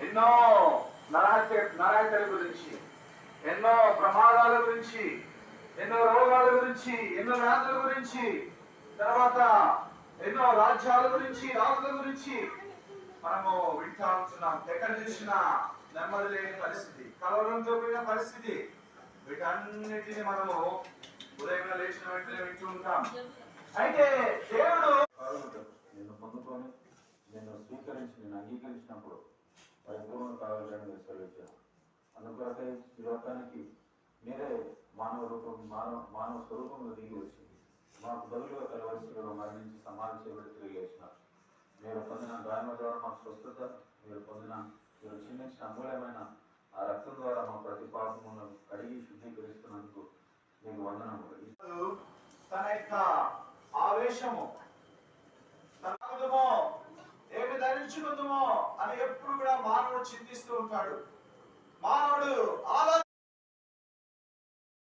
ఎన్నో నరాశల గురించి, ఎన్నో ప్రమాదాల గురించి, ఎన్నో రోగాల గురించి, ఎన్నో వ్యాధుల గురించి, తర్వాత ఎన్నో రాజ్యాల గురించి, రాజుల గురించి మనము వింటా ఉంటున్నాం. ఎక్కడ చూసినా నెమ్మది లేని పరిస్థితి, కలవరంతో కూడిన పరిస్థితి. వీటన్నిటిని మనము ఉదయం లేచిన వెంటనే వింటూ ఉంటాం. అయితే దేవుడు నేను పొందుకొని నేను స్వీకరించి నేను అంగీకరించినప్పుడు పరిపూర్ణ కావాలని సెలవిచ్చాను. అందుకొరకై ఈ లోకానికి మీరే మానవ స్వరూపంలో దిగి వచ్చింది. మాకు బదులుగా కలవలసిలో మరణించి సమాధి చేయబడి తిరిగి వేసినారు. మీరు పొందిన గాయమ ద్వారా మాకు స్వస్థత, మీరు చిందించిన అమూల్యమైన ఆ రక్తం ద్వారా మా ప్రతి పాపములను కడిగి శుద్ధీకరిస్తున్నందుకు మీకు వందనములు. తన యొక్క ఆవేశము తనకుదమో ఏమి ధరించుకుందామో అని ఎప్పుడు కూడా మానవుడు చింతిస్తూ ఉంటాడు. మానవుడు